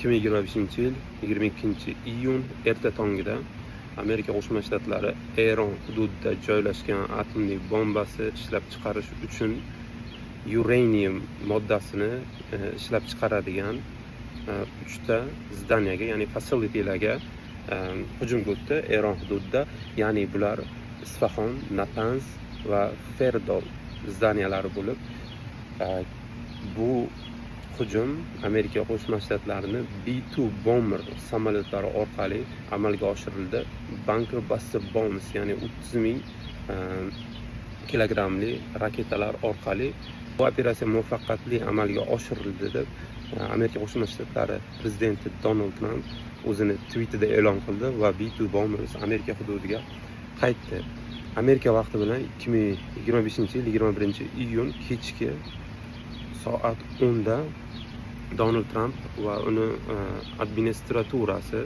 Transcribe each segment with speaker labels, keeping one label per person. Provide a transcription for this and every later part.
Speaker 1: 2025-yil 22-iyun erta tongida Amerika Qo'shma Shtatlari Eron hududida joylashgan atomli bombasi ishlab chiqarish uchun uranium moddasini ishlab chiqaradigan 3 ta zdaniyaga, ya'ni facilitylarga hujum o'tdi Eron hududida. Ya'ni bular Isfahon, Natanz va Ferdol zdaniyalari bo'lib, bu hujum Amerika Qo'shma Shtatlarining B-2 bomber samolyotlari orqali amalga oshirildi. Bunker buster bombs, ya'ni 30,000 kilogrammli raketalar orqali bu operatsiya muvaffaqiyatli amalga oshirildi deb Amerika Qo'shma Shtatlari prezidenti Donald Tramp o'zini tweetida e'lon qildi va B-2 bombers Amerika hududiga qaytdi. Amerika vaqti bilan 2025-yil 21-iyun kechki soat 10 da Donald Tramp va uni administraturasi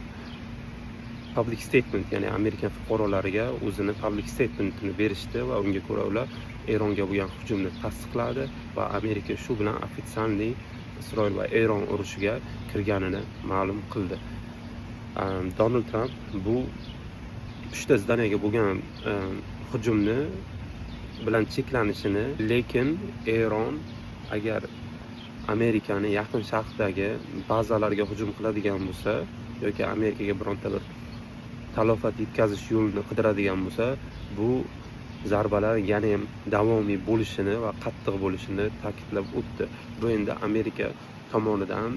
Speaker 1: public statement, ya'ni Amerika fuqarolariga o'zini public statementini berishdi va unga ko'ra ular Eronga bo'lgan hujumni tasdiqladi va Amerika shu bilan ofitsialniy Isroil va Eron urushiga kirganini ma'lum qildi. Donald Tramp bu 3 ta zdaniyaga bo'lgan hujumni bilan cheklanishini, lekin Eron agar Amerikani yaqin sharqdagi bazalarga hujum qiladigan bo'lsa yoki Amerikaga bironta bir talofat yetkazish yo'lini qidiradigan bo'lsa, bu zarbalar yana ham davomiy bo'lishini va qattiq bo'lishini ta'kidlab o'tdi. Bu endi Amerika tomonidan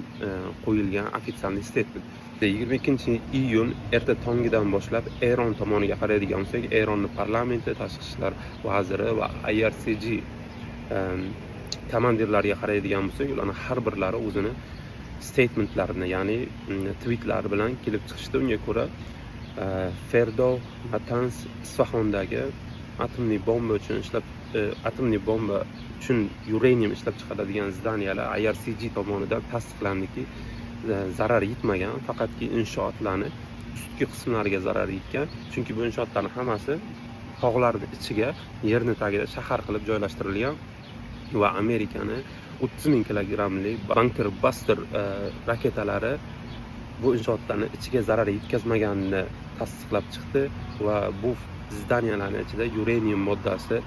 Speaker 1: qo'yilgan ofitsialniy statement. 22-iyun erta tongidan boshlab Eron tomoniga qaraydigan bo'lsak, Eronning parlamenti, tashqi ishlar vaziri va IRCG komandirlariga qaraydigan bo'lsak, ularning har birlari o'zini statementlarini, ya'ni tweetlar bilan kelib chiqishdi. Unga ko'ra Ferdo, Natanz, Isfahondagi atomli bomba uchun uranium ishlab chiqaradigan zdaniyalar IRCG tomonidan tasdiqlandiki, zarar yetmagan, faqatki inshootlarning ustki qismlariga zarar yetgan. Chunki bu inshootlarning hammasi tog'larning ichiga, yerning tagida shahar qilib joylashtirilgan va Amerikani 30,000 kilogrammli bunker buster raketalari bu inshootlarning ichiga zarar yetkazmaganini tasdiqlab chiqdi va bu zdaniyalarning ichida uranium moddasi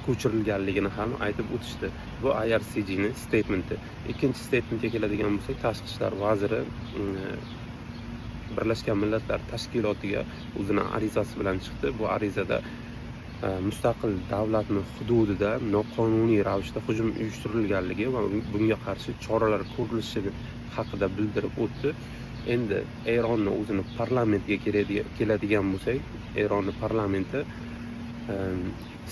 Speaker 1: ko'chirilganligini ham aytib o'tishdi. Bu IRCGning statementi. Ikkinchi statementga keladigan bo'lsak, tashqi ishlar vaziri Birlashgan Millatlar Tashkilotiga o'zining arizasi bilan chiqdi. Bu arizada mustaqil davlatning hududida noqonuniy ravishda hujum uyushtirilganligi va bunga qarshi choralar ko'rilishi haqida bildirib o'tdi. Endi Eronning o'zini parlamentga keladigan bo'lsak, Eronning parlamenti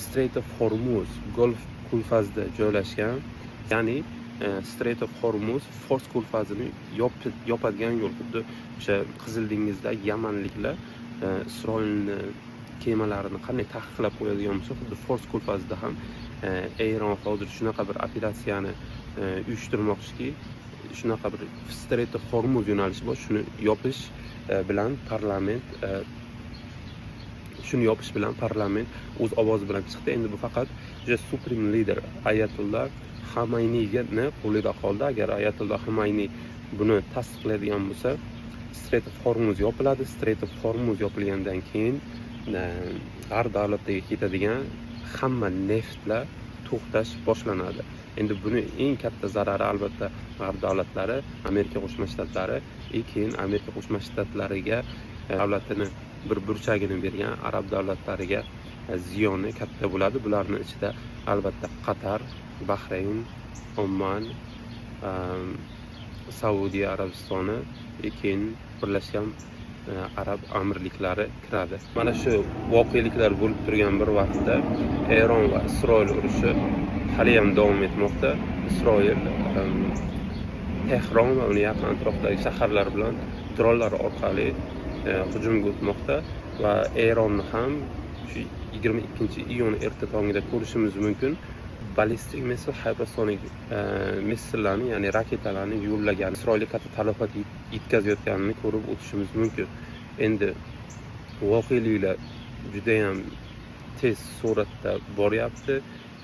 Speaker 1: Strait of Hormuz Golf ko'lfazida joylashgan, ya'ni Strait of Hormuz Fors ko'lfazini yopadigan yo'l. Xuddi o'sha Qizil dengizda Yamanliklar Isroilning kemalarini qanday taqiqlab qo'yadigan bo'lsa, xuddi Fors ko'lfazida ham Eron hozir shunaqa bir operatsiyani uyushtirmoqchiki, shunaqa bir Strait of Hormuz yo'nalishi bor. Shuni yopish bilan parlament o'z ovozi bilan chiqdi. Endi bu faqat o'sha supreme leader Ayatulloh Xomeyniyga qo'lida qoldi. Agar Ayatulloh Xomeyniy buni tasdiqlaydigan bo'lsa, Strait of Hormuz yopiladi. Strait of Hormuz yopilgandan keyin g'arb davlatlarga ketadigan hamma neftlar to'xtash boshlanadi. Endi buni eng katta zarari albatta g'arb davlatlari, Amerika Qo'shma Shtatlari, keyin Amerika Qo'shma Shtatlariga davlatini bir burchagini bergan arab davlatlariga ziyoni katta bo'ladi. Bularning ichida albatta Qatar, Bahrayn, Oman, Saudiya Arabistoni, keyin Birlashgan Arab Amirliklari kiradi. Mana shu voqeliklar bo'lib turgan bir vaqtda Eron va Isroil urushi hali ham davom etmoqda. Isroil Tehron va uni yaqin atrofidagi shaharlar bilan dronlar orqali hujumga o'tmoqda va Eronni ham shu 22-iyun erta tongida ko'rishimiz mumkin. Ballistik missile, hypersonic missillarni, ya'ni raketalarni yo'llagan, Isroilga katta talofat yetkazayotganini ko'rib o'tishimiz mumkin. Endi voqeliklar juda ham tez sur'atda boryapti.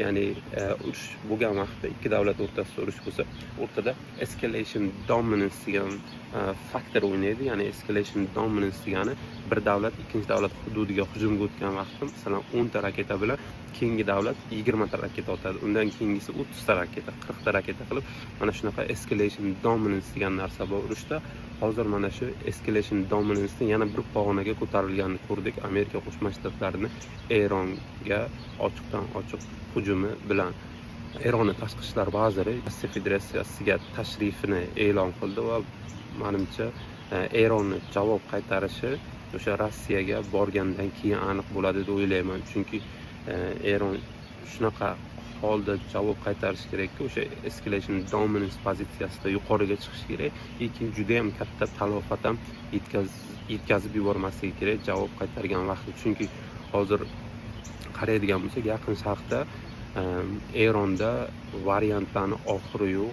Speaker 1: ya'ni urush bo'lgan vaqtda ikki davlat o'rtasida urush bo'lsa, o'rtada escalation dominance degan faktor o'ynaydi. Ya'ni escalation dominance degani bir davlat ikkinchi davlat hududiga hujumga o'tgan vaqtda, masalan, 10 ta raketa bilan keyingi davlat 20 ta raketa otadi. Undan keyingisi 30 ta raketa, 40 ta raketa qilib, mana shunaqa escalation dominance degan narsa bor urushda. Hozir mana shu escalation dominance'ni yana bir pog'onaga ko'tarilganini ko'rdik. Amerika Qo'shma Shtatlarining Eronga ochiqdan ochiq hujumi bilan Eronning tashqi ishlar vaziri Rossiya Federatsiyasiga tashrifini e'lon qildi va menimcha Eronning javob qaytarishi o'sha Rossiyaga borgandan keyin aniq bo'ladi deb o'ylayman. Chunki Eron shunaqa holda javob qaytarish kerakki, o'sha escalation dominance pozitsiyasida yuqoriga chiqish kerak, lekin juda ham katta talofat ham yetkazib yubormasligi kerak javob qaytargan vaqtda. Chunki hozir qaraydigan bo'lsak, Yaqin Sharqda Eronda variantlarni oxiri yo'q.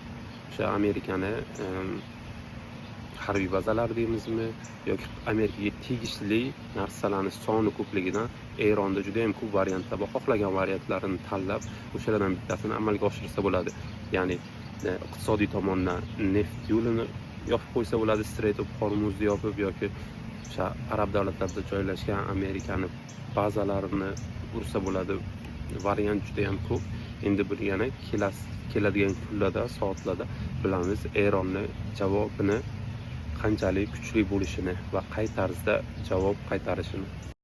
Speaker 1: O'sha Amerikani harbiy bazalar deymizmi yoki Amerikaga tegishli narsalarning soni ko'pligidan Eronda juda ham ko'p variantlar bor. Xohlagan variantlarini tanlab, o'shalardan bittasini amalga oshirsa bo'ladi. Ya'ni iqtisodiy tomondan neft yo'lini yopib qo'ysa bo'ladi, Strait of Hormuz'ni yopib yoki o'sha arab davlatlarida joylashgan Amerikani bazalarini ursa bo'ladi. Variant juda ham ko'p. Endi bir yana keladigan kunlarda, soatlarda bilamiz Eronning javobini qanchalik kuchli bo'lishini va qay tarzda javob qaytarishini.